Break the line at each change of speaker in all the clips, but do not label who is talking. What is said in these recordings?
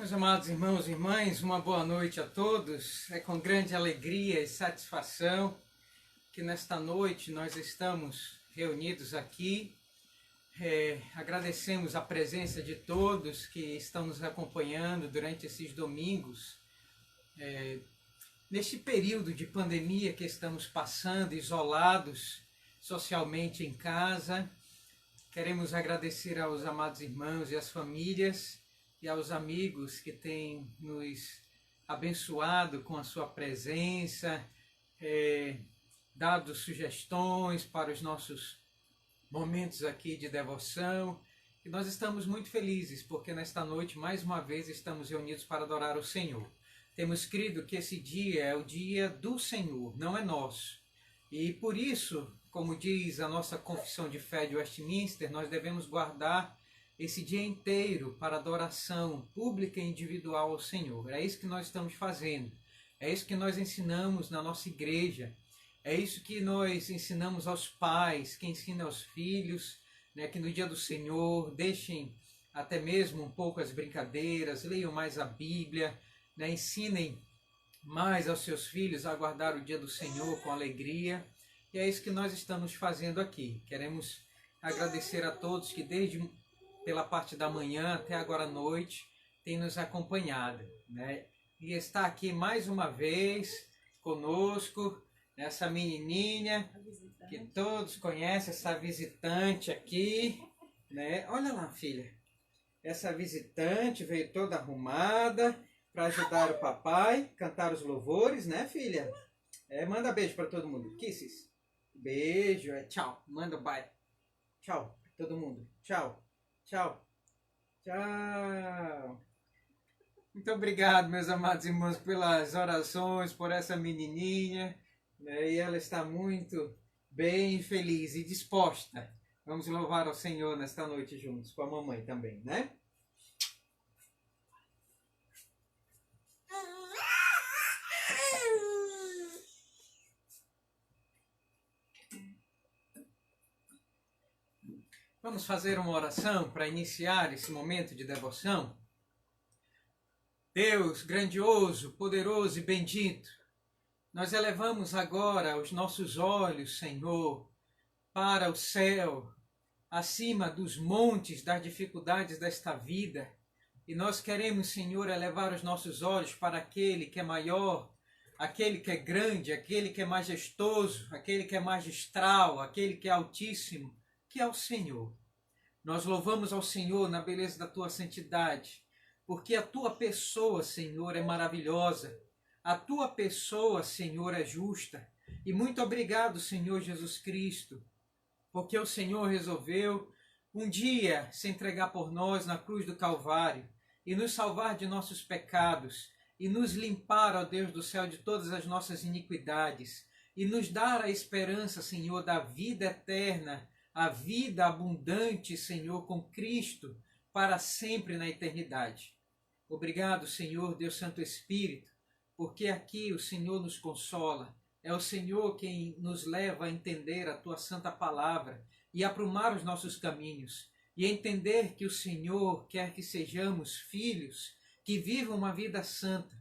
Meus amados irmãos e irmãs, uma boa noite a todos. É com grande alegria e satisfação que nesta noite nós estamos reunidos aqui. Agradecemos a presença de todos que estão nos acompanhando durante esses domingos. Neste período de pandemia que estamos passando, isolados socialmente em casa, queremos agradecer aos amados irmãos e às famílias e aos amigos que têm nos abençoado com a sua presença, dado sugestões para os nossos momentos aqui de devoção. E nós estamos muito felizes porque nesta noite, mais uma vez, estamos reunidos para adorar o Senhor. Temos crido que esse dia é o dia do Senhor, não é nosso. E por isso, como diz a nossa confissão de fé de Westminster, nós devemos guardar esse dia inteiro para adoração pública e individual ao Senhor. É isso que nós estamos fazendo. É isso que nós ensinamos na nossa igreja. É isso que nós ensinamos aos pais, que ensina aos filhos, né, que no dia do Senhor deixem até mesmo um pouco as brincadeiras, leiam mais a Bíblia, né, ensinem mais aos seus filhos a guardar o dia do Senhor com alegria. E é isso que nós estamos fazendo aqui. Queremos agradecer a todos que pela parte da manhã até agora à noite, tem nos acompanhado, né? E está aqui mais uma vez conosco, essa menininha que todos conhecem, essa visitante aqui, né? Olha lá, filha, essa visitante veio toda arrumada para ajudar o papai, cantar os louvores, né, filha? Manda beijo para todo mundo. Kisses. Beijo, tchau. Manda bye. Tchau para todo mundo. Tchau. Tchau. Tchau. Muito obrigado, meus amados irmãos, pelas orações, por essa menininha, né? E ela está muito bem, feliz e disposta. Vamos louvar ao Senhor nesta noite juntos, com a mamãe também, né? Vamos fazer uma oração para iniciar esse momento de devoção? Deus grandioso, poderoso e bendito, nós elevamos agora os nossos olhos, Senhor, para o céu, acima dos montes das dificuldades desta vida. E nós queremos, Senhor, elevar os nossos olhos para aquele que é maior, aquele que é grande, aquele que é majestoso, aquele que é magistral, aquele que é altíssimo, que é o Senhor. Nós louvamos ao Senhor na beleza da tua santidade, porque a tua pessoa, Senhor, é maravilhosa. A tua pessoa, Senhor, é justa. E muito obrigado, Senhor Jesus Cristo, porque o Senhor resolveu um dia se entregar por nós na cruz do Calvário e nos salvar de nossos pecados e nos limpar, ó Deus do céu, de todas as nossas iniquidades e nos dar a esperança, Senhor, da vida eterna, a vida abundante, Senhor, com Cristo, para sempre na eternidade. Obrigado, Senhor, Deus Santo Espírito, porque aqui o Senhor nos consola. É o Senhor quem nos leva a entender a Tua Santa Palavra e aprumar os nossos caminhos, e entender que o Senhor quer que sejamos filhos, que vivam uma vida santa.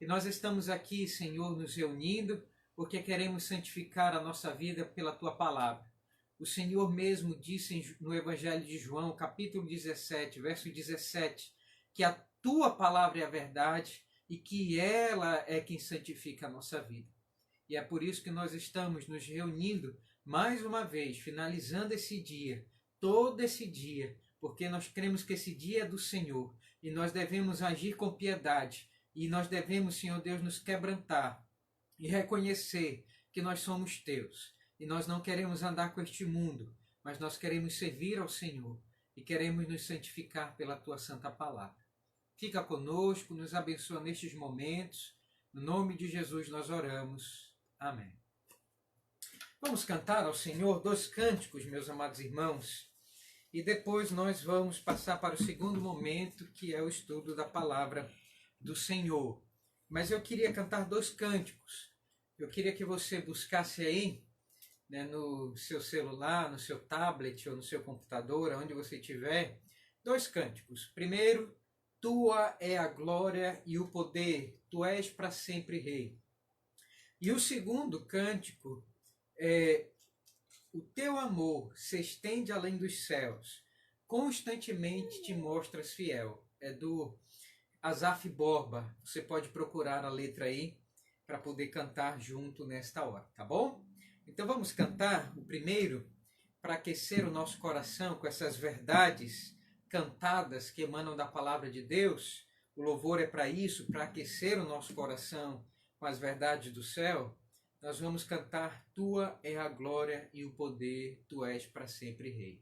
E nós estamos aqui, Senhor, nos reunindo, porque queremos santificar a nossa vida pela Tua Palavra. O Senhor mesmo disse no Evangelho de João, capítulo 17, verso 17, que a Tua Palavra é a verdade e que ela é quem santifica a nossa vida. E é por isso que nós estamos nos reunindo mais uma vez, finalizando esse dia, todo esse dia, porque nós cremos que esse dia é do Senhor e nós devemos agir com piedade e nós devemos, Senhor Deus, nos quebrantar e reconhecer que nós somos Teus. E nós não queremos andar com este mundo, mas nós queremos servir ao Senhor e queremos nos santificar pela Tua Santa Palavra. Fica conosco, nos abençoa nestes momentos. No nome de Jesus nós oramos. Amém. Vamos cantar ao Senhor 2 cânticos, meus amados irmãos, e depois nós vamos passar para o segundo momento, que é o estudo da Palavra do Senhor. Mas eu queria cantar 2 cânticos. Eu queria que você buscasse aí, né, no seu celular, no seu tablet ou no seu computador, onde você estiver, 2 cânticos. Primeiro, tua é a glória e o poder, tu és para sempre rei. E o segundo cântico é: o teu amor se estende além dos céus, constantemente te mostras fiel. É do Asaf Borba. Você pode procurar a letra aí para poder cantar junto nesta hora, tá bom? Então vamos cantar o primeiro para aquecer o nosso coração com essas verdades cantadas que emanam da palavra de Deus. O louvor é para isso, para aquecer o nosso coração com as verdades do céu. Nós vamos cantar: tua é a glória e o poder, tu és para sempre rei.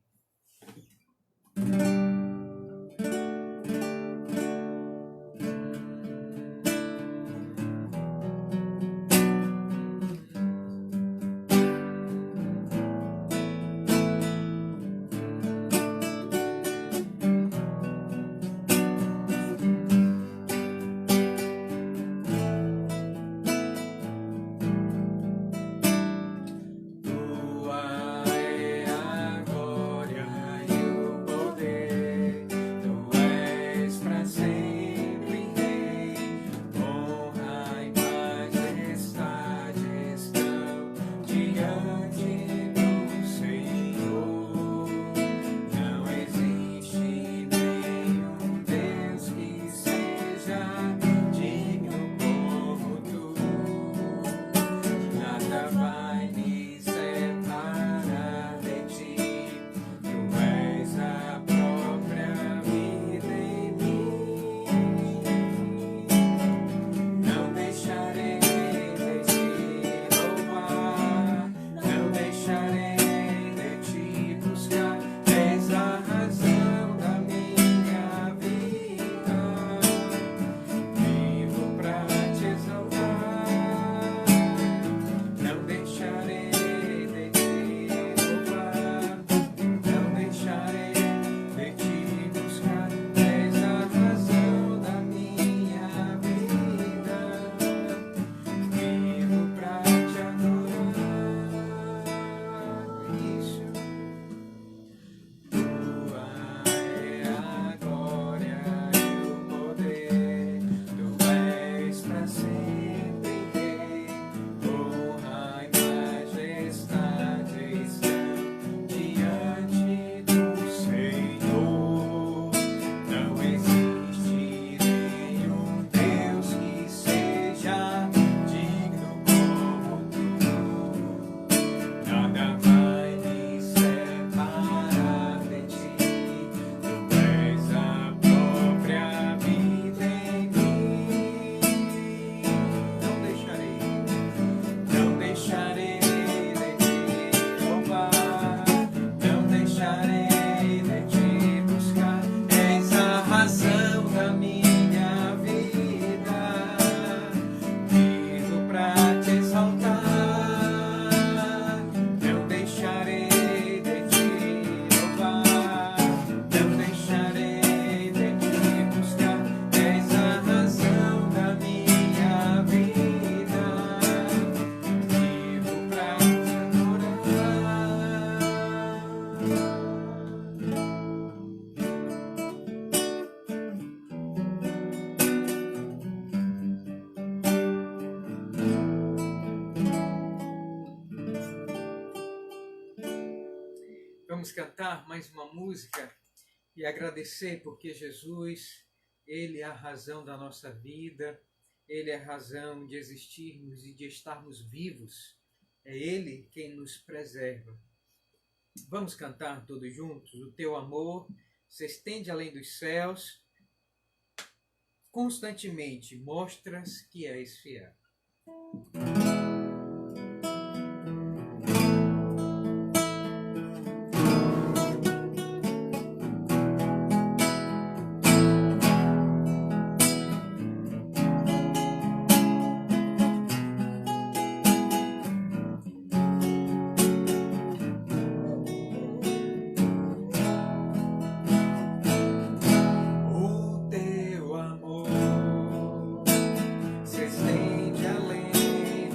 Vamos cantar mais uma música e agradecer porque Jesus, Ele é a razão da nossa vida, Ele é a razão de existirmos e de estarmos vivos. É Ele quem nos preserva. Vamos cantar todos juntos: o teu amor se estende além dos céus, constantemente mostras que és fiel. Se estende além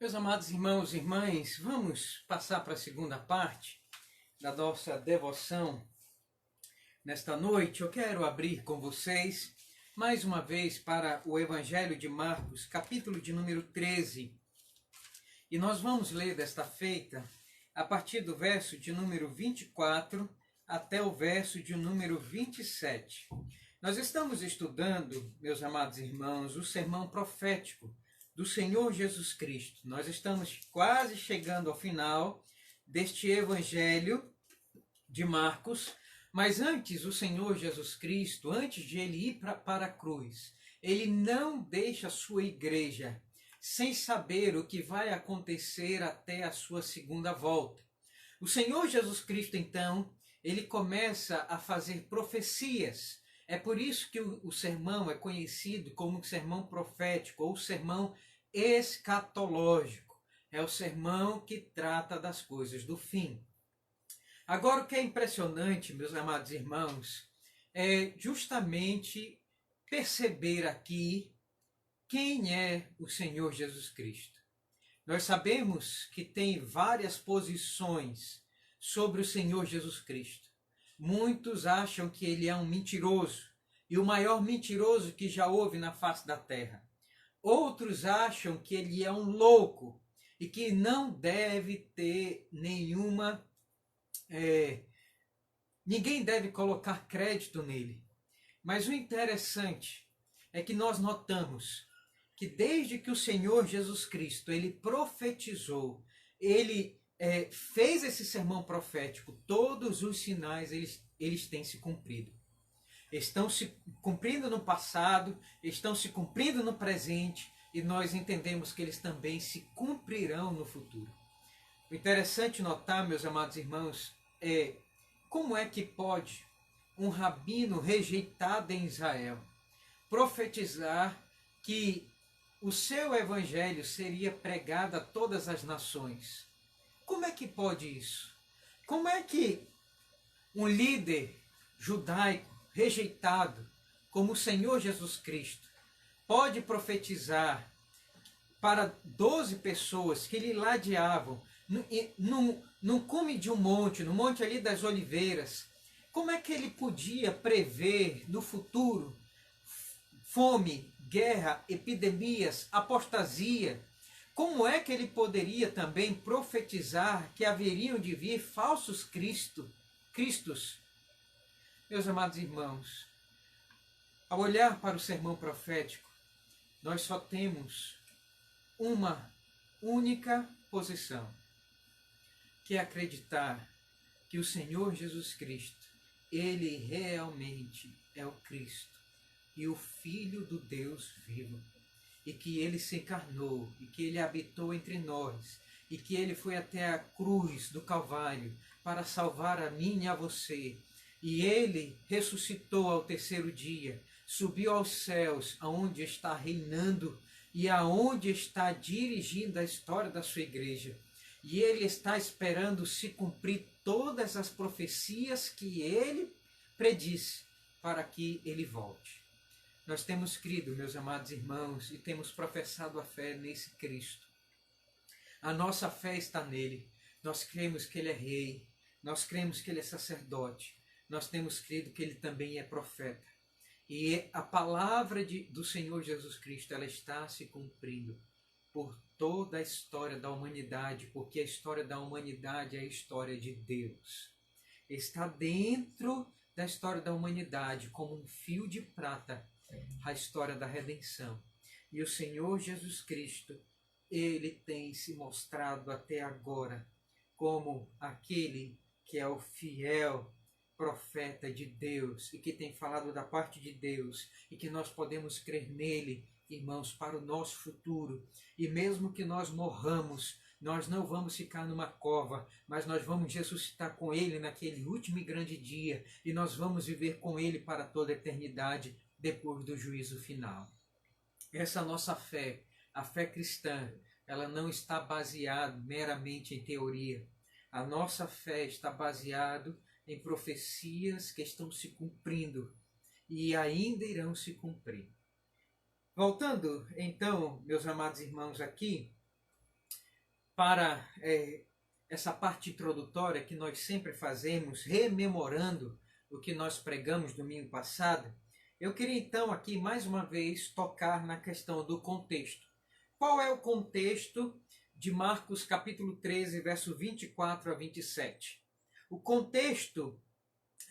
Meus amados irmãos e irmãs, vamos passar para a segunda parte da nossa devoção. Nesta noite eu quero abrir com vocês mais uma vez para o Evangelho de Marcos, capítulo de número 13. E nós vamos ler desta feita a partir do verso de número 24 até o verso de número 27. Nós estamos estudando, meus amados irmãos, o sermão profético do Senhor Jesus Cristo. Nós estamos quase chegando ao final deste Evangelho de Marcos, mas antes o Senhor Jesus Cristo, antes de ele ir para a cruz, ele não deixa a sua igreja sem saber o que vai acontecer até a sua segunda volta. O Senhor Jesus Cristo, então, ele começa a fazer profecias. É por isso que o sermão é conhecido como sermão profético ou sermão escatológico. É o sermão que trata das coisas do fim. Agora, o que é impressionante, meus amados irmãos, é justamente perceber aqui quem é o Senhor Jesus Cristo. Nós sabemos que tem várias posições sobre o Senhor Jesus Cristo. Muitos acham que ele é um mentiroso, e o maior mentiroso que já houve na face da terra. Outros acham que ele é um louco e que não deve ter nenhuma... ninguém deve colocar crédito nele. Mas o interessante é que nós notamos que desde que o Senhor Jesus Cristo ele profetizou, ele fez esse sermão profético, todos os sinais eles têm se cumprido. Estão se cumprindo no passado, estão se cumprindo no presente, e nós entendemos que eles também se cumprirão no futuro. O interessante notar, meus amados irmãos, é como é que pode um rabino rejeitado em Israel profetizar que o seu evangelho seria pregado a todas as nações. Como é que pode isso? Como é que um líder judaico rejeitado, como o Senhor Jesus Cristo, pode profetizar para 12 pessoas que lhe ladeavam, num cume de um monte, no Monte ali das Oliveiras? Como é que ele podia prever no futuro fome, guerra, epidemias, apostasia? Como é que ele poderia também profetizar que haveriam de vir falsos cristos? Meus amados irmãos, ao olhar para o sermão profético, nós só temos uma única posição, que é acreditar que o Senhor Jesus Cristo, ele realmente é o Cristo e o Filho do Deus vivo, e que ele se encarnou, e que ele habitou entre nós, e que ele foi até a cruz do Calvário para salvar a mim e a você, e ele ressuscitou ao terceiro dia, subiu aos céus, aonde está reinando e aonde está dirigindo a história da sua igreja. E ele está esperando se cumprir todas as profecias que ele predisse para que ele volte. Nós temos crido, meus amados irmãos, e temos professado a fé nesse Cristo. A nossa fé está nele. Nós cremos que ele é rei, nós cremos que ele é sacerdote, nós temos crido que ele também é profeta. E a palavra do Senhor Jesus Cristo, ela está se cumprindo por toda a história da humanidade, porque a história da humanidade é a história de Deus. Está dentro da história da humanidade, como um fio de prata, a história da redenção. E o Senhor Jesus Cristo, ele tem se mostrado até agora como aquele que é o fiel profeta de Deus e que tem falado da parte de Deus, e que nós podemos crer nele, irmãos, para o nosso futuro. E mesmo que nós morramos, nós não vamos ficar numa cova, mas nós vamos ressuscitar com ele naquele último e grande dia, e nós vamos viver com ele para toda a eternidade, depois do juízo final. Essa nossa fé, a fé cristã, ela não está baseada meramente em teoria. A nossa fé está baseada em profecias que estão se cumprindo e ainda irão se cumprir. Voltando, então, meus amados irmãos, aqui para essa parte introdutória que nós sempre fazemos, rememorando o que nós pregamos domingo passado, eu queria então aqui mais uma vez tocar na questão do contexto. Qual é o contexto de Marcos capítulo 13, verso 24 a 27? O contexto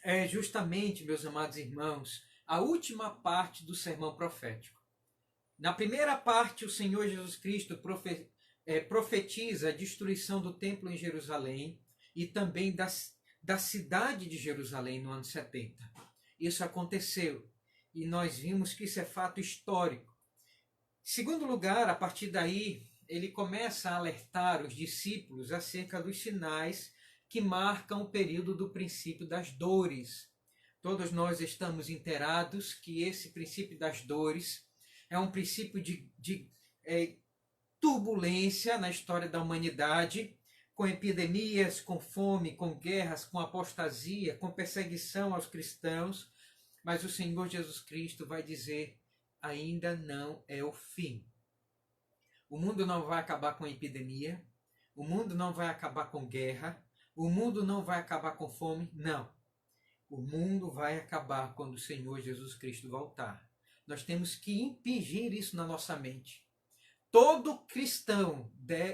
é justamente, meus amados irmãos, a última parte do sermão profético. Na primeira parte, o Senhor Jesus Cristo profetiza a destruição do templo em Jerusalém e também da cidade de Jerusalém no ano 70. Isso aconteceu e nós vimos que isso é fato histórico. Em segundo lugar, a partir daí, ele começa a alertar os discípulos acerca dos sinais que marcam o período do princípio das dores. Todos nós estamos inteirados que esse princípio das dores é um princípio de turbulência na história da humanidade, com epidemias, com fome, com guerras, com apostasia, com perseguição aos cristãos, mas o Senhor Jesus Cristo vai dizer, ainda não é o fim. O mundo não vai acabar com a epidemia, o mundo não vai acabar com guerra, o mundo não vai acabar com fome, não. O mundo vai acabar quando o Senhor Jesus Cristo voltar. Nós temos que impingir isso na nossa mente. Todo cristão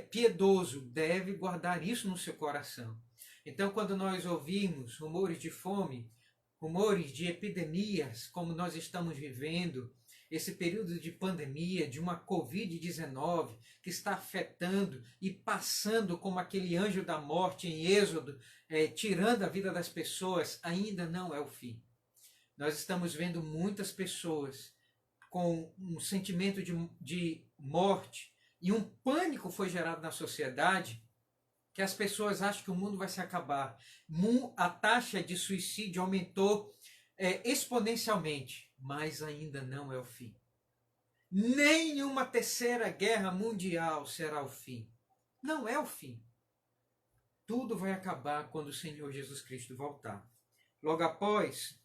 piedoso deve guardar isso no seu coração. Então, quando nós ouvimos rumores de fome, rumores de epidemias, como nós estamos vivendo, esse período de pandemia, de uma Covid-19, que está afetando e passando como aquele anjo da morte em Êxodo, tirando a vida das pessoas, ainda não é o fim. Nós estamos vendo muitas pessoas com um sentimento de morte e um pânico foi gerado na sociedade, que as pessoas acham que o mundo vai se acabar. A taxa de suicídio aumentou exponencialmente, mas ainda não é o fim. Nenhuma terceira guerra mundial será o fim. Não é o fim. Tudo vai acabar quando o Senhor Jesus Cristo voltar. Logo após,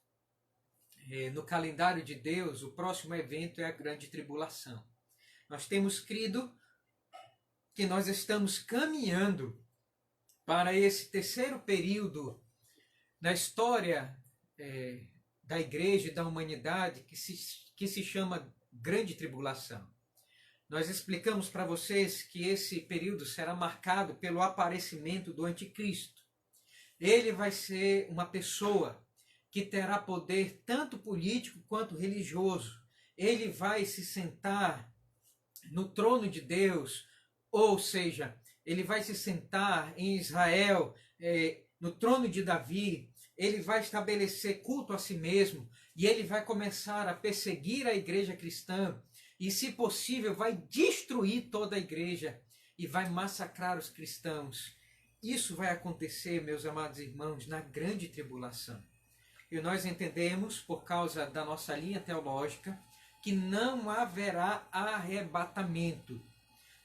no calendário de Deus, o próximo evento é a grande tribulação. Nós temos crido que nós estamos caminhando para esse terceiro período na história da igreja e da humanidade que se chama grande tribulação. Nós explicamos para vocês que esse período será marcado pelo aparecimento do anticristo. Ele vai ser uma pessoa que terá poder tanto político quanto religioso. Ele vai se sentar no trono de Deus, ou seja, ele vai se sentar em Israel, no trono de Davi. Ele vai estabelecer culto a si mesmo e ele vai começar a perseguir a igreja cristã e, se possível, vai destruir toda a igreja e vai massacrar os cristãos. Isso vai acontecer, meus amados irmãos, na grande tribulação. E nós entendemos, por causa da nossa linha teológica, que não haverá arrebatamento.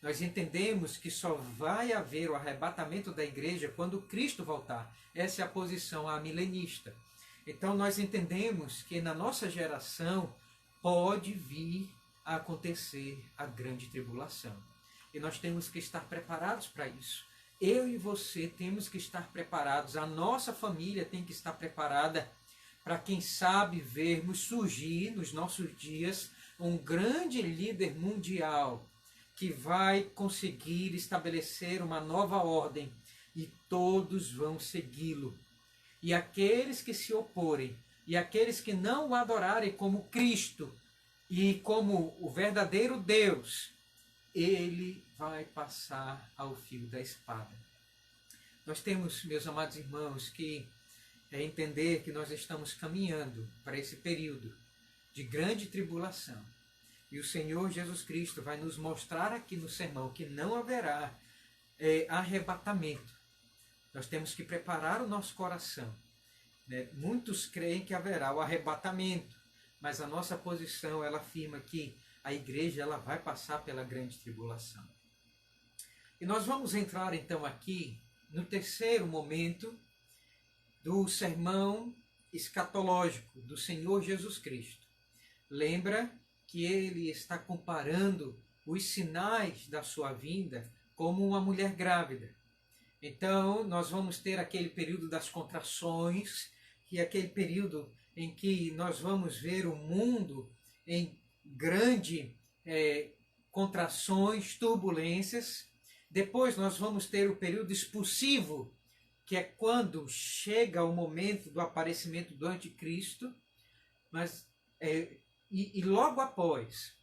Nós entendemos que só vai haver o arrebatamento da igreja quando Cristo voltar. Essa é a posição amilenista. Então nós entendemos que na nossa geração pode vir a acontecer a grande tribulação. E nós temos que estar preparados para isso. Eu e você temos que estar preparados. A nossa família tem que estar preparada para, quem sabe, vermos surgir nos nossos dias um grande líder mundial que vai conseguir estabelecer uma nova ordem e todos vão segui-lo. E aqueles que se oporem e aqueles que não o adorarem como Cristo e como o verdadeiro Deus, ele vai passar ao fio da espada. Nós temos, meus amados irmãos, que entender que nós estamos caminhando para esse período de grande tribulação. E o Senhor Jesus Cristo vai nos mostrar aqui no sermão que não haverá arrebatamento. Nós temos que preparar o nosso coração. Muitos creem que haverá o arrebatamento, mas a nossa posição ela afirma que a igreja ela vai passar pela grande tribulação. E nós vamos entrar então aqui no terceiro momento do sermão escatológico do Senhor Jesus Cristo. Lembra que ele está comparando os sinais da sua vinda como uma mulher grávida. Então, nós vamos ter aquele período das contrações, que é aquele período em que nós vamos ver o mundo em grande contrações, turbulências. Depois nós vamos ter o período expulsivo, que é quando chega o momento do aparecimento do anticristo, mas e logo após,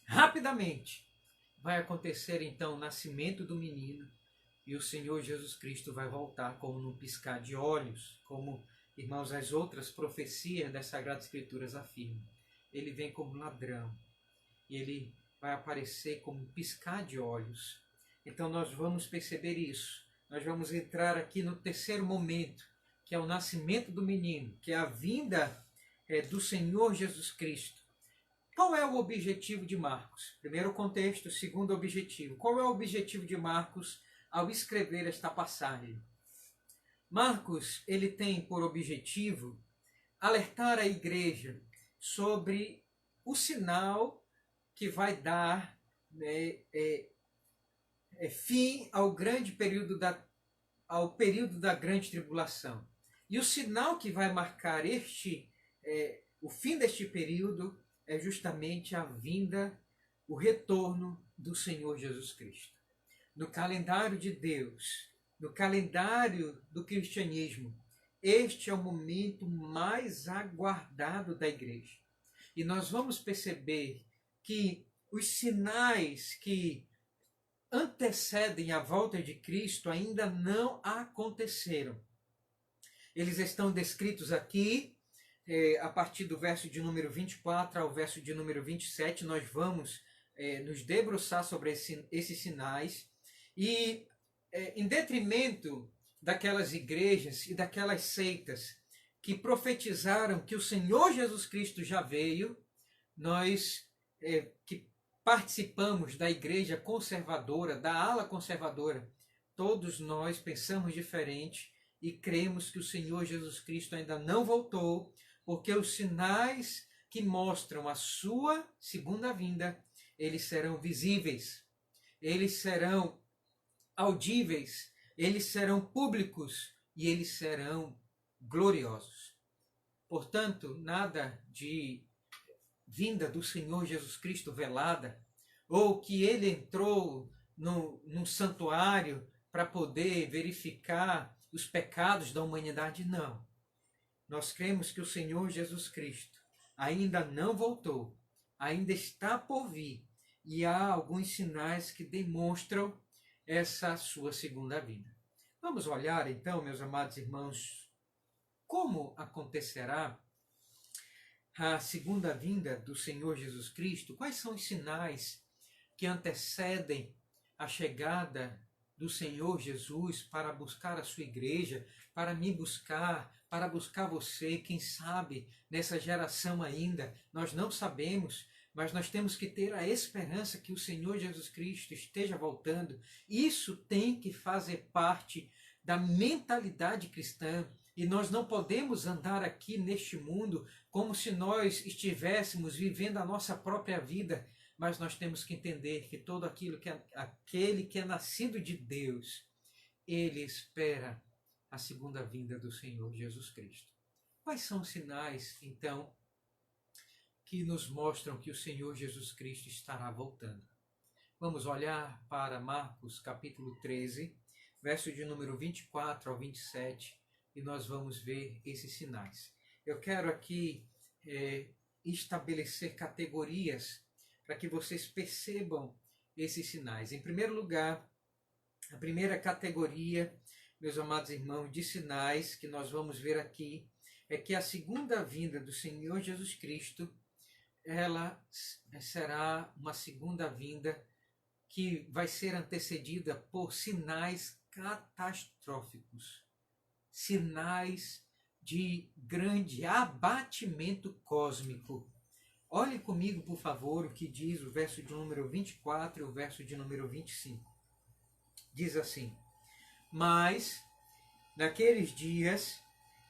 rapidamente, vai acontecer então o nascimento do menino, e o Senhor Jesus Cristo vai voltar como num piscar de olhos, como, irmãos, as outras profecias das Sagradas Escrituras afirmam. Ele vem como ladrão, e ele vai aparecer como um piscar de olhos. Então nós vamos perceber isso. Nós vamos entrar aqui no terceiro momento, que é o nascimento do menino, que é a vinda do Senhor Jesus Cristo. Qual é o objetivo de Marcos? Primeiro o contexto, segundo o objetivo. Qual é o objetivo de Marcos ao escrever esta passagem? Marcos, ele tem por objetivo alertar a igreja sobre o sinal que vai dar fim ao grande período ao período da grande tribulação. E o sinal que vai marcar o fim deste período é justamente a vinda, o retorno do Senhor Jesus Cristo. No calendário de Deus, no calendário do cristianismo, este é o momento mais aguardado da igreja. E nós vamos perceber que os sinais que antecedem a volta de Cristo ainda não aconteceram. Eles estão descritos aqui, a partir do verso de número 24 ao verso de número 27, nós vamos nos debruçar sobre esses sinais, e em detrimento daquelas igrejas e daquelas seitas que profetizaram que o Senhor Jesus Cristo já veio, nós que participamos da igreja conservadora, da ala conservadora, todos nós pensamos diferente e cremos que o Senhor Jesus Cristo ainda não voltou, porque os sinais que mostram a sua segunda vinda, eles serão visíveis, eles serão audíveis, eles serão públicos e eles serão gloriosos. Portanto, nada de vinda do Senhor Jesus Cristo velada, ou que ele entrou num santuário para poder verificar os pecados da humanidade, não. Nós cremos que o Senhor Jesus Cristo ainda não voltou, ainda está por vir, e há alguns sinais que demonstram essa sua segunda vinda. Vamos olhar então, meus amados irmãos, como acontecerá a segunda vinda do Senhor Jesus Cristo. Quais são os sinais que antecedem a chegada do Senhor Jesus para buscar a sua igreja, para me buscar, para buscar você? Quem sabe nessa geração ainda, nós não sabemos, mas nós temos que ter a esperança que o Senhor Jesus Cristo esteja voltando. Isso tem que fazer parte da mentalidade cristã, e nós não podemos andar aqui neste mundo como se nós estivéssemos vivendo a nossa própria vida, mas nós temos que entender que todo aquele que é nascido de Deus, ele espera a segunda vinda do Senhor Jesus Cristo. Quais são os sinais, então, que nos mostram que o Senhor Jesus Cristo estará voltando? Vamos olhar para Marcos capítulo 13, verso de número 24 ao 27, e nós vamos ver esses sinais. Eu quero aqui estabelecer categorias para que vocês percebam esses sinais. Em primeiro lugar, a primeira categoria, meus amados irmãos, de sinais que nós vamos ver aqui é que a segunda vinda do Senhor Jesus Cristo, ela será uma segunda vinda que vai ser antecedida por sinais catastróficos, sinais de grande abatimento cósmico. Olhe comigo, por favor, o que diz o verso de número 24 e o verso de número 25. Diz assim: mas, naqueles dias,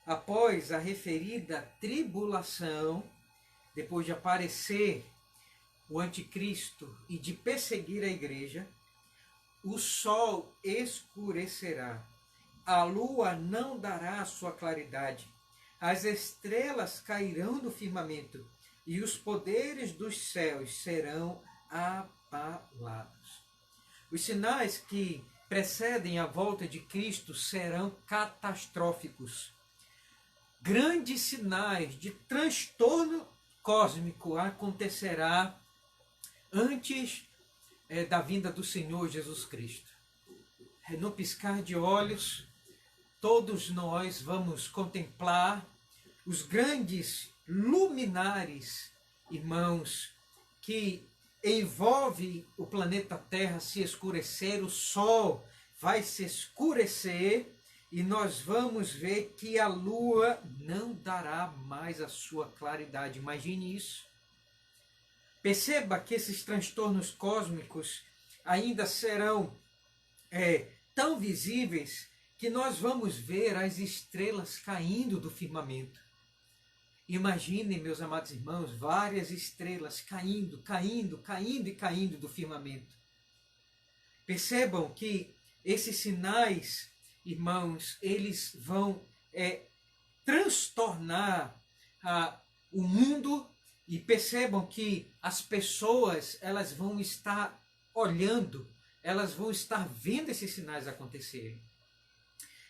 após a referida tribulação, depois de aparecer o anticristo e de perseguir a igreja, o sol escurecerá, a lua não dará a sua claridade, as estrelas cairão do firmamento, e os poderes dos céus serão abalados. Os sinais que precedem a volta de Cristo serão catastróficos. Grandes sinais de transtorno cósmico acontecerá antes da vinda do Senhor Jesus Cristo. No piscar de olhos, todos nós vamos contemplar os grandes luminares, irmãos, que envolve o planeta Terra se escurecer, o Sol vai se escurecer e nós vamos ver que a Lua não dará mais a sua claridade. Imagine isso. Perceba que esses transtornos cósmicos ainda serão tão visíveis que nós vamos ver as estrelas caindo do firmamento. Imaginem, meus amados irmãos, várias estrelas caindo, caindo, caindo e caindo do firmamento. Percebam que esses sinais, irmãos, eles vão transtornar o mundo, e percebam que as pessoas, elas vão estar olhando, elas vão estar vendo esses sinais acontecerem.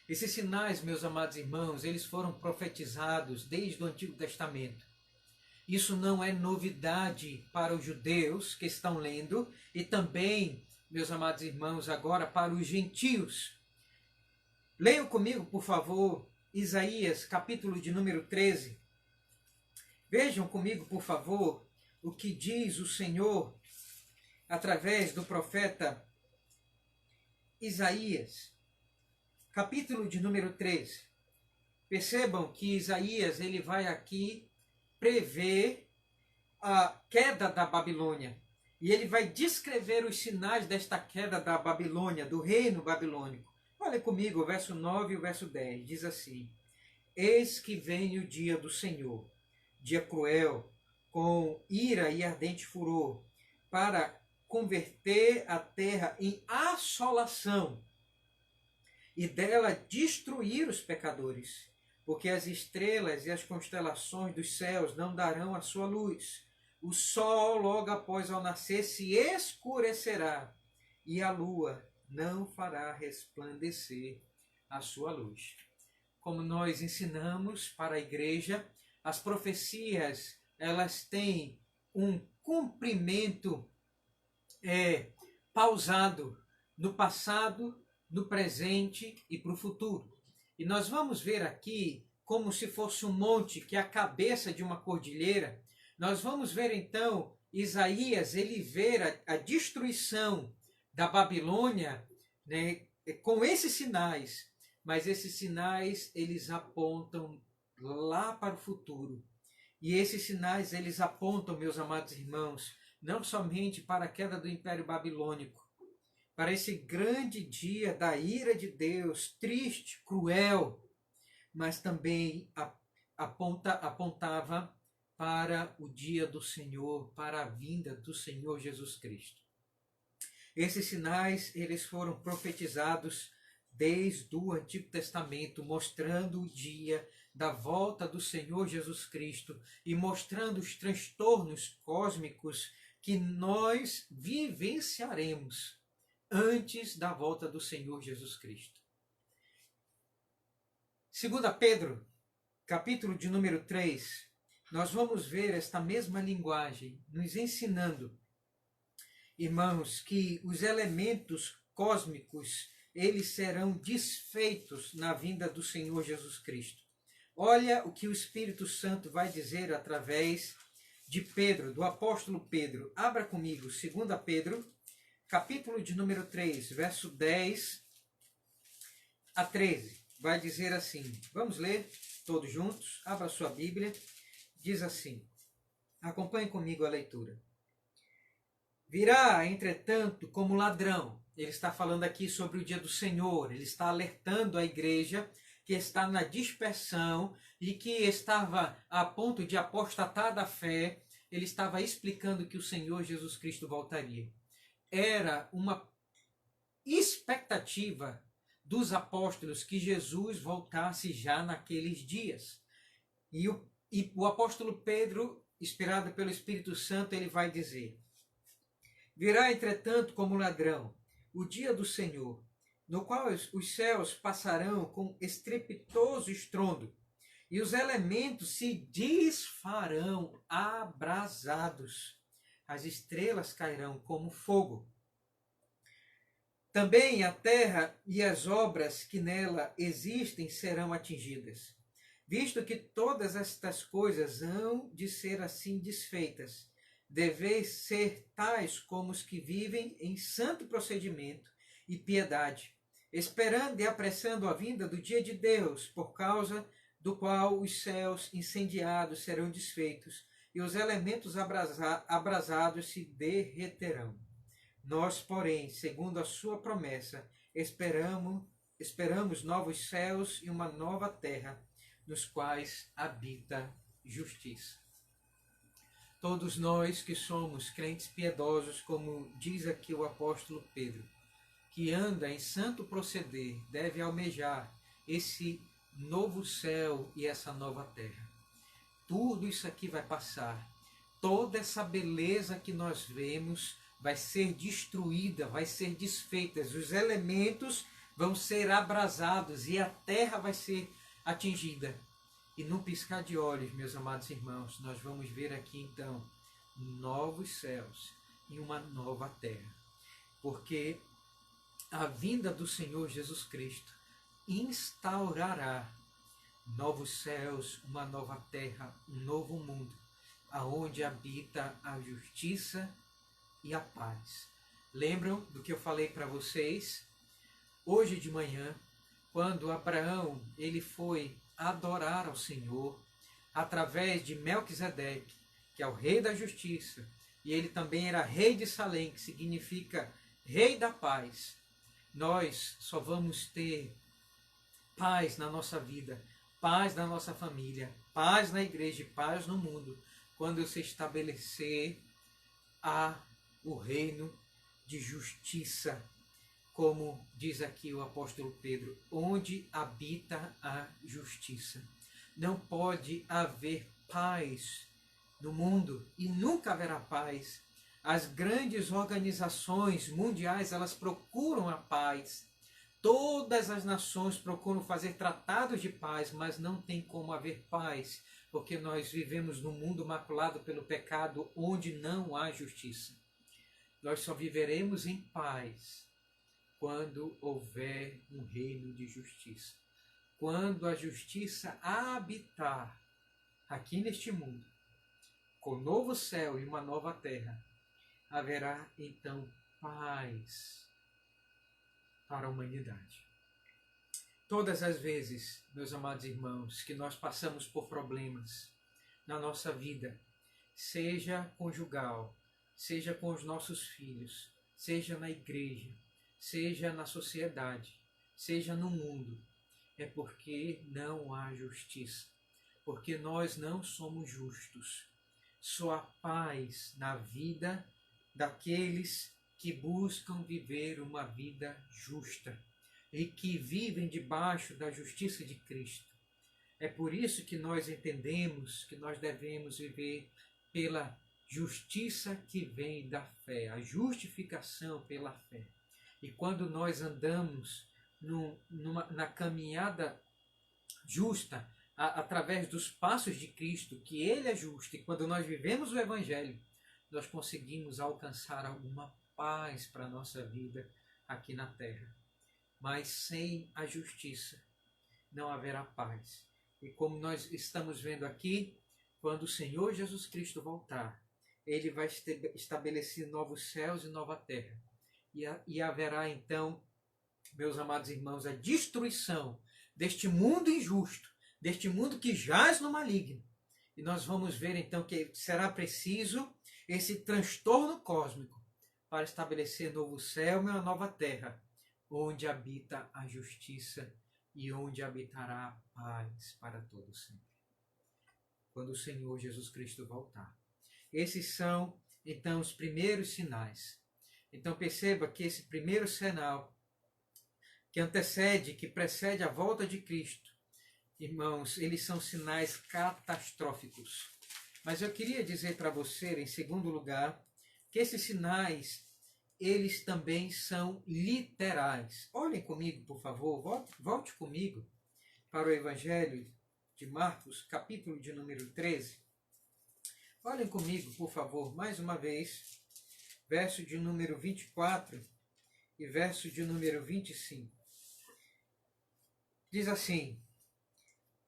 Esses sinais, meus amados irmãos, eles foram profetizados desde o Antigo Testamento. Isso não é novidade para os judeus que estão lendo e também, meus amados irmãos, agora para os gentios. Leiam comigo, por favor, Isaías, capítulo de número 13. Vejam comigo, por favor, o que diz o Senhor através do profeta Isaías. Capítulo de número 13. Percebam que Isaías ele vai aqui prever a queda da Babilônia. E ele vai descrever os sinais desta queda da Babilônia, do reino babilônico. Olha comigo o verso 9 e o verso 10. Diz assim: Eis que vem o dia do Senhor, dia cruel, com ira e ardente furor, para converter a terra em assolação, e dela destruir os pecadores, porque as estrelas e as constelações dos céus não darão a sua luz. O sol, logo após ao nascer, se escurecerá, e a lua não fará resplandecer a sua luz. Como nós ensinamos para a igreja, as profecias, elas têm um cumprimento pausado no passado, no presente e para o futuro. E nós vamos ver aqui, como se fosse um monte que é a cabeça de uma cordilheira, nós vamos ver então Isaías, ele ver a destruição da Babilônia, né, com esses sinais, mas esses sinais eles apontam lá para o futuro. E esses sinais eles apontam, meus amados irmãos, não somente para a queda do Império Babilônico, para esse grande dia da ira de Deus, triste, cruel, mas também apontava para o dia do Senhor, para a vinda do Senhor Jesus Cristo. Esses sinais, eles foram profetizados desde o Antigo Testamento, mostrando o dia da volta do Senhor Jesus Cristo e mostrando os transtornos cósmicos que nós vivenciaremos antes da volta do Senhor Jesus Cristo. 2 Pedro, capítulo de número 3, nós vamos ver esta mesma linguagem nos ensinando, irmãos, que os elementos cósmicos, eles serão desfeitos na vinda do Senhor Jesus Cristo. Olha o que o Espírito Santo vai dizer através de Pedro, do apóstolo Pedro. Abra comigo, 2 Pedro, capítulo de número 3, verso 10 a 13. Vai dizer assim, vamos ler todos juntos, abra sua Bíblia, diz assim, acompanhe comigo a leitura. Virá, entretanto, como ladrão. Ele está falando aqui sobre o dia do Senhor, ele está alertando a igreja que está na dispersão e que estava a ponto de apostatar da fé. Ele estava explicando que o Senhor Jesus Cristo voltaria. Era uma expectativa dos apóstolos que Jesus voltasse já naqueles dias. E o apóstolo Pedro, inspirado pelo Espírito Santo, ele vai dizer: virá, entretanto, como ladrão o dia do Senhor, no qual os céus passarão com estrepitoso estrondo, e os elementos se desfarão abrasados, as estrelas cairão como fogo. Também a terra e as obras que nela existem serão atingidas, visto que todas estas coisas hão de ser assim desfeitas. Deveis ser tais como os que vivem em santo procedimento e piedade, esperando e apressando a vinda do dia de Deus, por causa do qual os céus incendiados serão desfeitos e os elementos abrasados se derreterão. Nós, porém, segundo a sua promessa, esperamos novos céus e uma nova terra, nos quais habita justiça. Todos nós que somos crentes piedosos, como diz aqui o apóstolo Pedro, que anda em santo proceder, deve almejar esse novo céu e essa nova terra. Tudo isso aqui vai passar. Toda essa beleza que nós vemos vai ser destruída, vai ser desfeita. Os elementos vão ser abrasados e a terra vai ser atingida. E num piscar de olhos, meus amados irmãos, nós vamos ver aqui então novos céus e uma nova terra. Porque a vinda do Senhor Jesus Cristo instaurará novos céus, uma nova terra, um novo mundo, aonde habita a justiça e a paz. Lembram do que eu falei para vocês hoje de manhã, quando Abraão ele foi adorar ao Senhor através de Melquisedeque, que é o rei da justiça, e ele também era rei de Salém, que significa rei da paz. Nós só vamos ter paz na nossa vida, paz na nossa família, paz na igreja e paz no mundo, quando se estabelecer o reino de justiça, como diz aqui o apóstolo Pedro, onde habita a justiça. Não pode haver paz no mundo e nunca haverá paz. As grandes organizações mundiais, elas procuram a paz. Todas as nações procuram fazer tratados de paz, mas não tem como haver paz, porque nós vivemos num mundo maculado pelo pecado, onde não há justiça. Nós só viveremos em paz quando houver um reino de justiça. Quando a justiça habitar aqui neste mundo, com um novo céu e uma nova terra, haverá então paz para a humanidade. Todas as vezes, meus amados irmãos, que nós passamos por problemas na nossa vida, seja conjugal, seja com os nossos filhos, seja na igreja, seja na sociedade, seja no mundo, é porque não há justiça, porque nós não somos justos. Só há paz na vida daqueles que buscam viver uma vida justa e que vivem debaixo da justiça de Cristo. É por isso que nós entendemos que nós devemos viver pela justiça que vem da fé, a justificação pela fé. E quando nós andamos na caminhada justa, através dos passos de Cristo, que Ele é justo, e quando nós vivemos o Evangelho, nós conseguimos alcançar alguma paz para a nossa vida aqui na terra. Mas sem a justiça não haverá paz. E como nós estamos vendo aqui, quando o Senhor Jesus Cristo voltar, Ele vai estabelecer novos céus e nova terra. E haverá então, meus amados irmãos, a destruição deste mundo injusto, deste mundo que jaz no maligno. E nós vamos ver então que será preciso esse transtorno cósmico para estabelecer novo céu e uma nova terra, onde habita a justiça e onde habitará a paz para todo sempre. Quando o Senhor Jesus Cristo voltar. Esses são, então, os primeiros sinais. Então perceba que esse primeiro sinal que precede a volta de Cristo, irmãos, eles são sinais catastróficos. Mas eu queria dizer para você, em segundo lugar, que esses sinais, eles também são literais. Olhem comigo, por favor, volte comigo para o Evangelho de Marcos, capítulo de número 13. Olhem comigo, por favor, mais uma vez, verso de número 24 e verso de número 25. Diz assim: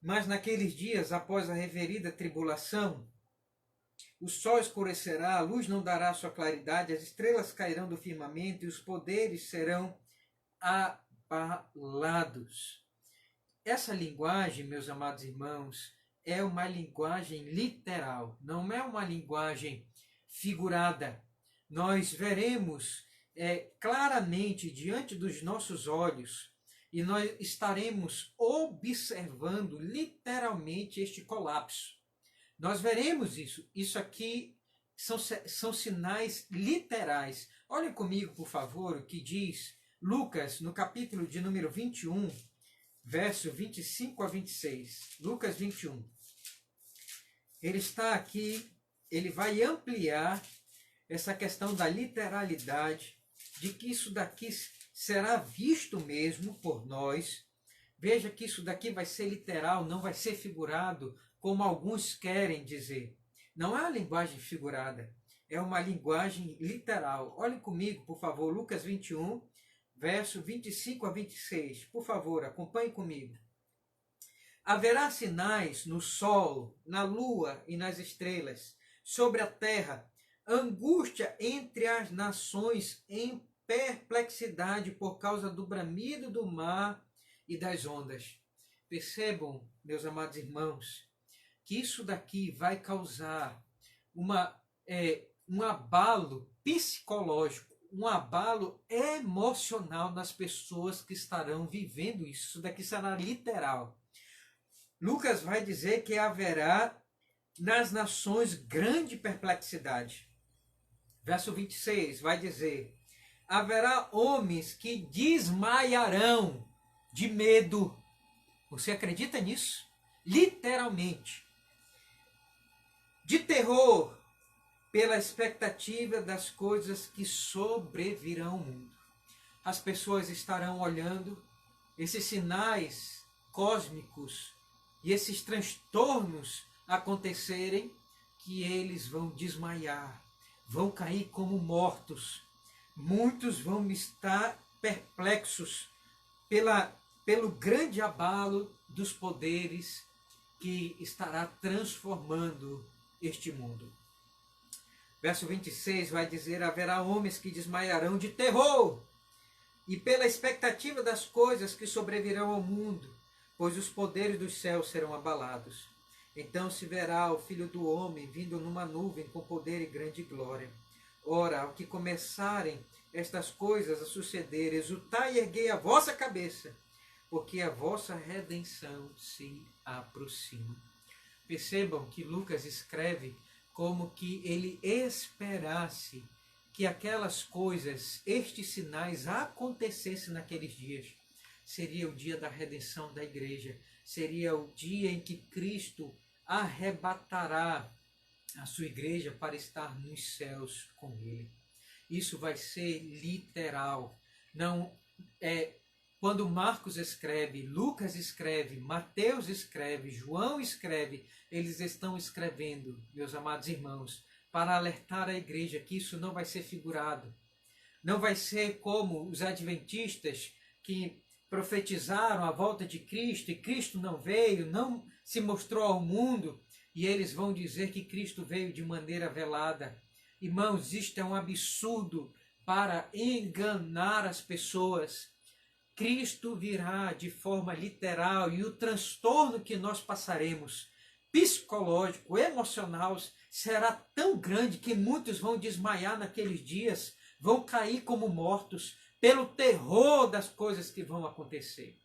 mas naqueles dias, após a referida tribulação, o sol escurecerá, a luz não dará sua claridade, as estrelas cairão do firmamento e os poderes serão abalados. Essa linguagem, meus amados irmãos, é uma linguagem literal, não é uma linguagem figurada. Nós veremos claramente diante dos nossos olhos e nós estaremos observando literalmente este colapso. Nós veremos isso. Isso aqui são sinais literais. Olhem comigo, por favor, o que diz Lucas, no capítulo de número 21, verso 25 a 26. Lucas 21. Ele está aqui, ele vai ampliar essa questão da literalidade, de que isso daqui será visto mesmo por nós. Veja que isso daqui vai ser literal, não vai ser figurado, como alguns querem dizer. Não é uma linguagem figurada, é uma linguagem literal. Olhem comigo, por favor, Lucas 21, verso 25 a 26. Por favor, acompanhe comigo. Haverá sinais no sol, na lua e nas estrelas, sobre a terra, angústia entre as nações em perplexidade por causa do bramido do mar e das ondas. Percebam, meus amados irmãos, que isso daqui vai causar um abalo psicológico, um abalo emocional nas pessoas que estarão vivendo isso. Isso daqui será literal. Lucas vai dizer que haverá nas nações grande perplexidade. Verso 26 vai dizer: haverá homens que desmaiarão de medo. Você acredita nisso? Literalmente. De terror, pela expectativa das coisas que sobrevirão ao mundo. As pessoas estarão olhando esses sinais cósmicos e esses transtornos acontecerem, que eles vão desmaiar, vão cair como mortos. Muitos vão estar perplexos pelo grande abalo dos poderes que estará transformando este mundo. Verso 26 vai dizer: haverá homens que desmaiarão de terror e pela expectativa das coisas que sobrevirão ao mundo, pois os poderes dos céus serão abalados. Então se verá o Filho do Homem vindo numa nuvem com poder e grande glória. Ora, ao que começarem estas coisas a suceder, exultai e erguei a vossa cabeça, porque a vossa redenção se aproxima. Percebam que Lucas escreve como que ele esperasse que aquelas coisas, estes sinais acontecessem naqueles dias. Seria o dia da redenção da igreja, seria o dia em que Cristo arrebatará a sua igreja para estar nos céus com ele. Isso vai ser literal. Não é quando Marcos escreve, Lucas escreve, Mateus escreve, João escreve, eles estão escrevendo, meus amados irmãos, para alertar a igreja que isso não vai ser figurado. Não vai ser como os adventistas que profetizaram a volta de Cristo e Cristo não veio, não se mostrou ao mundo, e eles vão dizer que Cristo veio de maneira velada. Irmãos, isto é um absurdo para enganar as pessoas. Cristo virá de forma literal e o transtorno que nós passaremos, psicológico, emocional, será tão grande que muitos vão desmaiar naqueles dias, vão cair como mortos pelo terror das coisas que vão acontecer.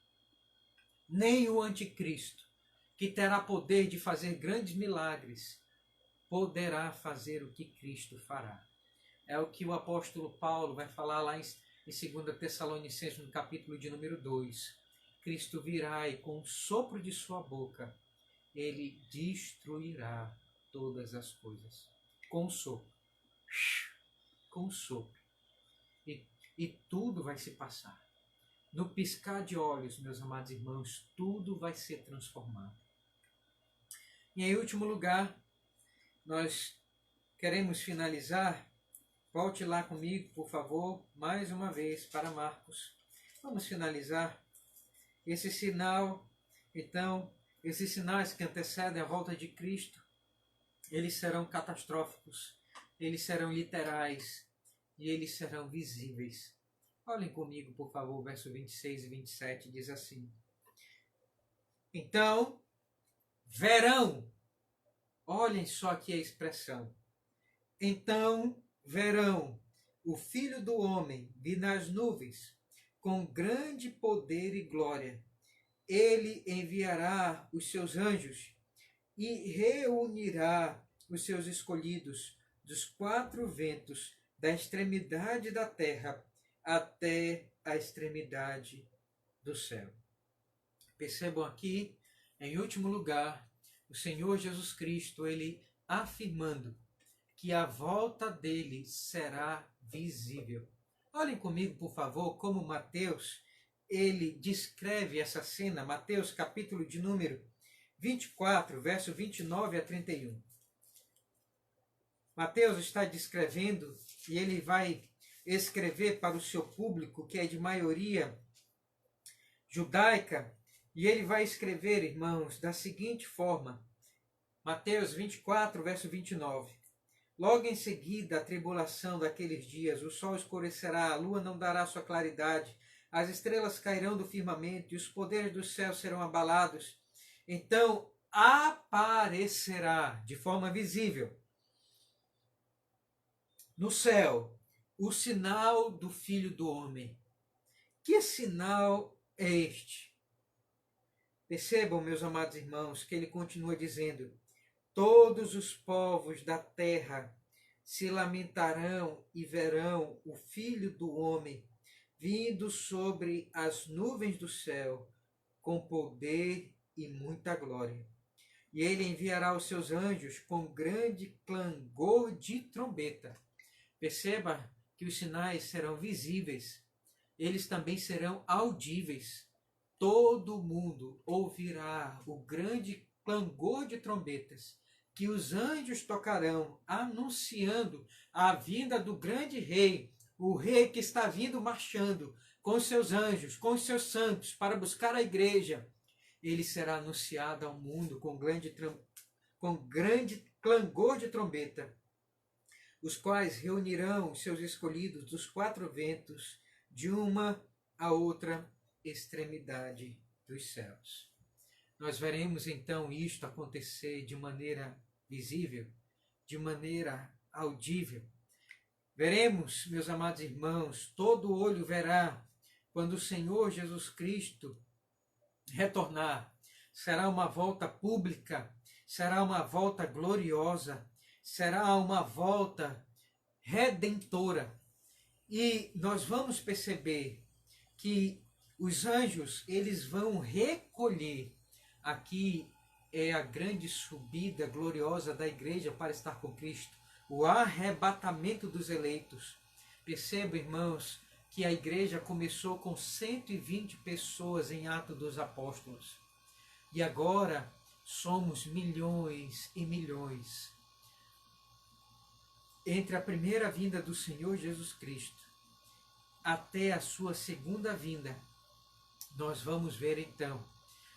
Nem o anticristo, que terá poder de fazer grandes milagres, poderá fazer o que Cristo fará. É o que o apóstolo Paulo vai falar lá em 2 Tessalonicenses, no capítulo de número 2. Cristo virá e com o sopro de sua boca, ele destruirá todas as coisas. Com o sopro. Com o sopro. E tudo vai se passar. No piscar de olhos, meus amados irmãos, tudo vai ser transformado. E em último lugar, nós queremos finalizar. Volte lá comigo, por favor, mais uma vez para Marcos. Vamos finalizar esse sinal. Então, esses sinais que antecedem a volta de Cristo, eles serão catastróficos, eles serão literais e eles serão visíveis. Olhem comigo, por favor, verso 26 e 27, diz assim: Então, verão, olhem só aqui a expressão, então verão o Filho do Homem vir nas nuvens, com grande poder e glória. Ele enviará os seus anjos e reunirá os seus escolhidos dos quatro ventos, da extremidade da terra até a extremidade do céu. Percebam aqui, em último lugar, o Senhor Jesus Cristo, ele afirmando que a volta dele será visível. Olhem comigo, por favor, como Mateus, ele descreve essa cena, Mateus capítulo de número 24, verso 29 a 31. Mateus está descrevendo e ele vai escrever para o seu público, que é de maioria judaica, e ele vai escrever, irmãos, da seguinte forma, Mateus 24, verso 29. Logo em seguida, a tribulação daqueles dias, o sol escurecerá, a lua não dará sua claridade, as estrelas cairão do firmamento e os poderes do céu serão abalados. Então aparecerá de forma visível no céu o sinal do Filho do Homem. Que sinal é este? Percebam, meus amados irmãos, que ele continua dizendo: todos os povos da terra se lamentarão e verão o Filho do Homem vindo sobre as nuvens do céu com poder e muita glória. E ele enviará os seus anjos com grande clangor de trombeta. Perceba que os sinais serão visíveis, eles também serão audíveis. Todo mundo ouvirá o grande clangor de trombetas que os anjos tocarão, anunciando a vinda do grande rei, o rei que está vindo marchando com os seus anjos, com os seus santos, para buscar a igreja. Ele será anunciado ao mundo com grande clangor de trombeta, os quais reunirão os seus escolhidos dos quatro ventos, de uma a outra extremidade dos céus. Nós veremos então isto acontecer de maneira visível, de maneira audível. Veremos, meus amados irmãos, todo olho verá quando o Senhor Jesus Cristo retornar. Será uma volta pública, será uma volta gloriosa, será uma volta redentora. E nós vamos perceber que os anjos, eles vão recolher. Aqui é a grande subida gloriosa da igreja para estar com Cristo, o arrebatamento dos eleitos. Perceba, irmãos, que a igreja começou com 120 pessoas em Atos dos Apóstolos. E agora somos milhões e milhões. Entre a primeira vinda do Senhor Jesus Cristo até a sua segunda vinda, nós vamos ver então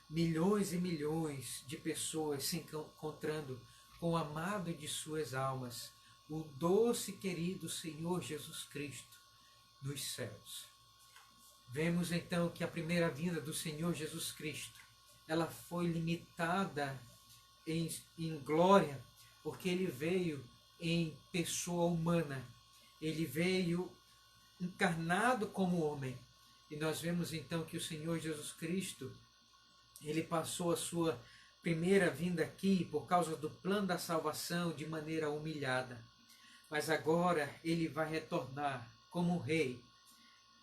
milhões e milhões de pessoas se encontrando com o amado de suas almas, o doce e querido Senhor Jesus Cristo nos céus. Vemos então que a primeira vinda do Senhor Jesus Cristo, ela foi limitada em glória, porque ele veio em pessoa humana, ele veio encarnado como homem. E nós vemos então que o Senhor Jesus Cristo, ele passou a sua primeira vinda aqui por causa do plano da salvação de maneira humilhada. mas agora ele vai retornar como rei.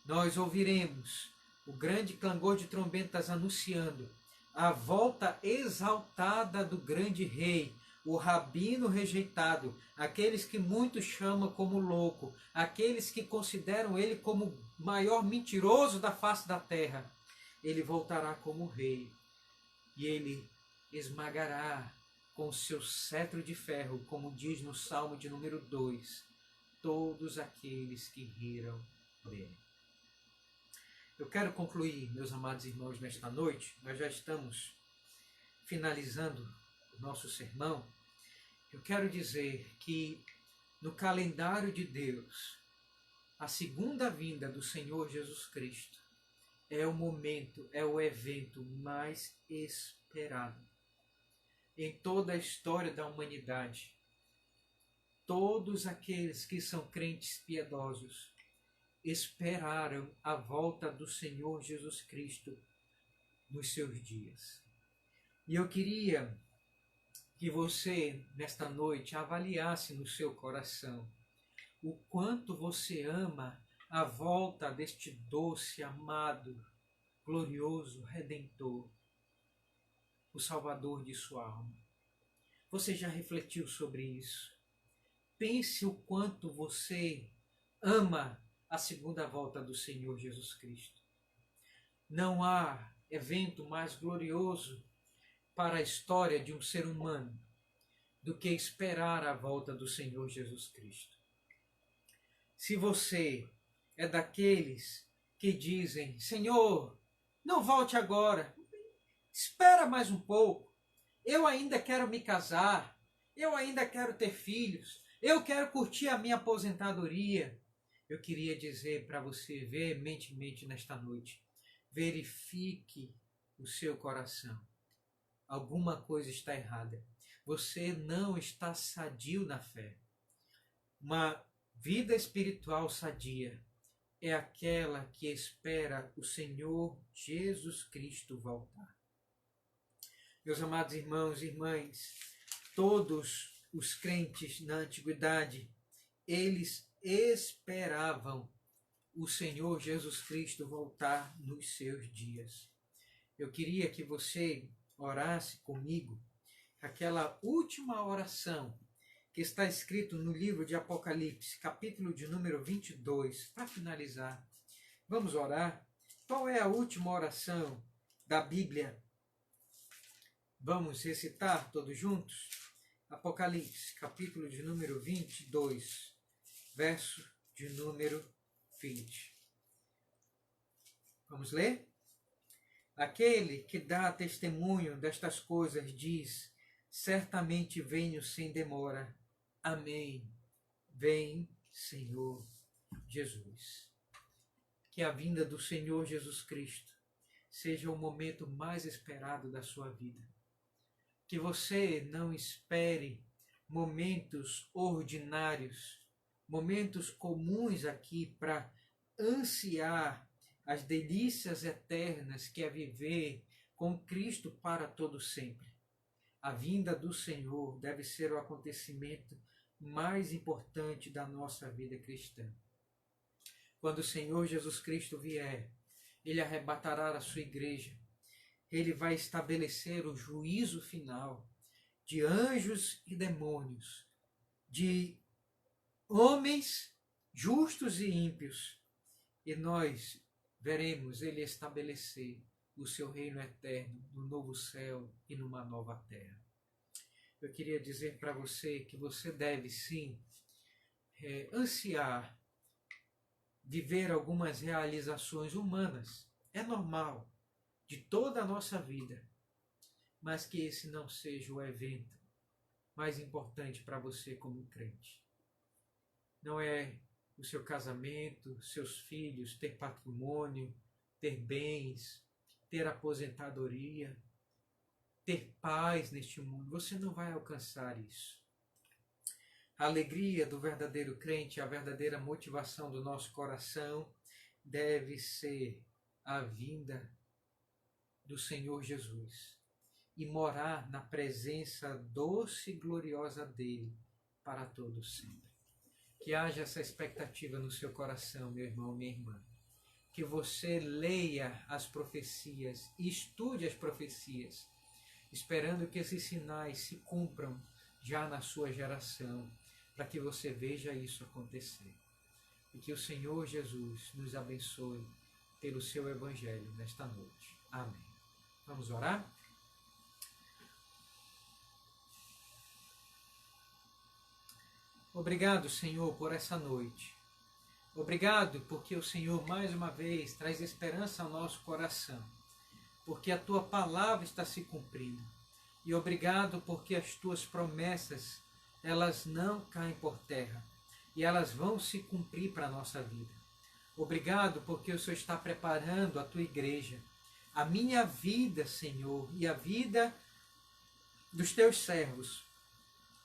Nós ouviremos o grande clangor de trombetas anunciando a volta exaltada do grande rei, o rabino rejeitado, aqueles que muitos chamam como louco, aqueles que consideram ele como o maior mentiroso da face da terra. Ele voltará como rei e ele esmagará com o seu cetro de ferro, como diz no Salmo de número 2, todos aqueles que riram dele. Eu quero concluir, meus amados irmãos, nesta noite. Nós já estamos finalizando o nosso sermão. Eu quero dizer que no calendário de Deus, a segunda vinda do Senhor Jesus Cristo é o momento, é o evento mais esperado em toda a história da humanidade. Todos aqueles que são crentes piedosos esperaram a volta do Senhor Jesus Cristo nos seus dias. E eu queria que você, nesta noite, avaliasse no seu coração o quanto você ama a volta deste doce, amado, glorioso Redentor, o Salvador de sua alma. Você já refletiu sobre isso? Pense o quanto você ama a segunda volta do Senhor Jesus Cristo. Não há evento mais glorioso para a história de um ser humano do que esperar a volta do Senhor Jesus Cristo. Se você é daqueles que dizem: Senhor, não volte agora, espera mais um pouco, eu ainda quero me casar, eu ainda quero ter filhos, eu quero curtir a minha aposentadoria. Eu queria dizer para você veementemente nesta noite: verifique o seu coração. Alguma coisa está errada. Você não está sadio na fé. Uma vida espiritual sadia é aquela que espera o Senhor Jesus Cristo voltar. Meus amados irmãos e irmãs, todos os crentes na antiguidade, eles esperavam o Senhor Jesus Cristo voltar nos seus dias. Eu queria que você orasse comigo aquela última oração que está escrito no livro de Apocalipse, capítulo de número 22, para finalizar. Vamos orar? Qual é a última oração da Bíblia? Vamos recitar todos juntos? Apocalipse, capítulo de número 22, verso de número 20. Vamos ler? Aquele que dá testemunho destas coisas diz: certamente venho sem demora. Amém. Vem, Senhor Jesus. Que a vinda do Senhor Jesus Cristo seja o momento mais esperado da sua vida. Que você não espere momentos ordinários, momentos comuns aqui para ansiar as delícias eternas que é viver com Cristo para todo sempre. A vinda do Senhor deve ser o acontecimento mais importante da nossa vida cristã. Quando o Senhor Jesus Cristo vier, Ele arrebatará a sua igreja. Ele vai estabelecer o juízo final de anjos e demônios, de homens justos e ímpios. E nós veremos Ele estabelecer o seu reino eterno no novo céu e numa nova terra. Eu queria dizer para você que você deve sim ansiar viver algumas realizações humanas. É normal, de toda a nossa vida, mas que esse não seja o evento mais importante para você como crente. Não é o seu casamento, seus filhos, ter patrimônio, ter bens, ter aposentadoria, ter paz neste mundo. Você não vai alcançar isso. A alegria do verdadeiro crente, a verdadeira motivação do nosso coração deve ser a vinda do Senhor Jesus e morar na presença doce e gloriosa dele para todo sempre. Que haja essa expectativa no seu coração, meu irmão, minha irmã. Que você leia as profecias, estude as profecias, esperando que esses sinais se cumpram já na sua geração, para que você veja isso acontecer. E que o Senhor Jesus nos abençoe pelo seu Evangelho nesta noite. Amém. Vamos orar? Obrigado, Senhor, por essa noite. Obrigado porque o Senhor, mais uma vez, traz esperança ao nosso coração. Porque a Tua palavra está se cumprindo. E obrigado porque as Tuas promessas, elas não caem por terra. E elas vão se cumprir para a nossa vida. Obrigado porque o Senhor está preparando a Tua igreja. A minha vida, Senhor, e a vida dos Teus servos,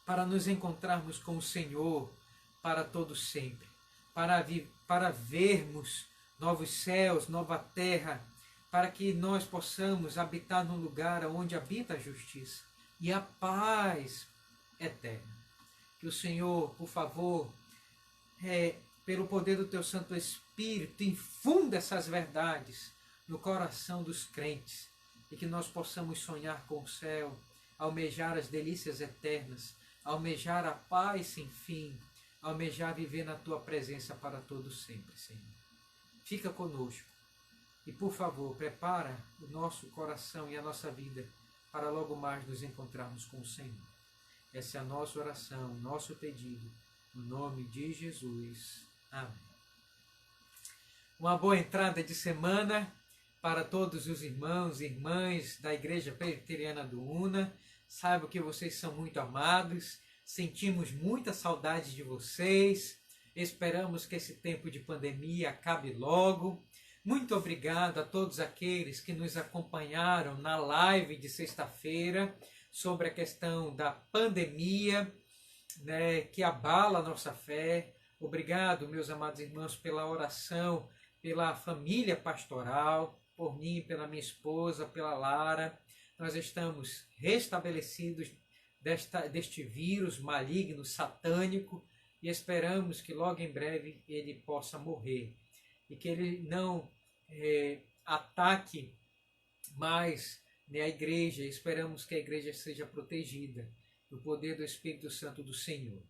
para nos encontrarmos com o Senhor para todo sempre, para vermos novos céus, nova terra, para que nós possamos habitar num lugar onde habita a justiça e a paz eterna. Que o Senhor, por favor, pelo poder do Teu Santo Espírito, infunda essas verdades no coração dos crentes e que nós possamos sonhar com o céu, almejar as delícias eternas, almejar a paz sem fim, almejar viver na Tua presença para todo sempre, Senhor. Fica conosco e, por favor, prepara o nosso coração e a nossa vida para logo mais nos encontrarmos com o Senhor. Essa é a nossa oração, nosso pedido, no nome de Jesus. Amém. Uma boa entrada de semana para todos os irmãos e irmãs da Igreja Presbiteriana do Una. Saiba que vocês são muito amados, sentimos muita saudade de vocês, esperamos que esse tempo de pandemia acabe logo. Muito obrigado a todos aqueles que nos acompanharam na live de sexta-feira sobre a questão da pandemia, né, que abala a nossa fé. Obrigado, meus amados irmãos, pela oração, pela família pastoral, por mim, pela minha esposa, pela Lara. Nós estamos restabelecidos deste vírus maligno, satânico, e esperamos que logo em breve ele possa morrer e que ele não ataque mais, né, a igreja. Esperamos que a igreja seja protegida do poder do Espírito Santo do Senhor.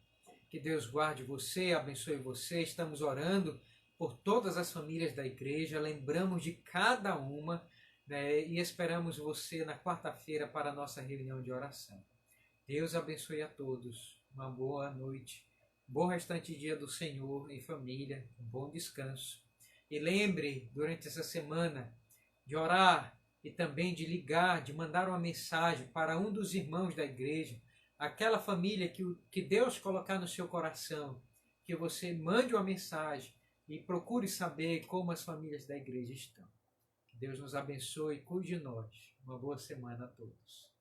Que Deus guarde você, abençoe você. Estamos orando por todas as famílias da igreja, lembramos de cada uma, né, e esperamos você na quarta-feira para a nossa reunião de oração. Deus abençoe a todos. Uma boa noite. Bom restante dia do Senhor em família. Um bom descanso. E lembre, durante essa semana, de orar e também de ligar, de mandar uma mensagem para um dos irmãos da igreja, aquela família que Deus colocar no seu coração, que você mande uma mensagem e procure saber como as famílias da igreja estão. Que Deus nos abençoe e cuide de nós. Uma boa semana a todos.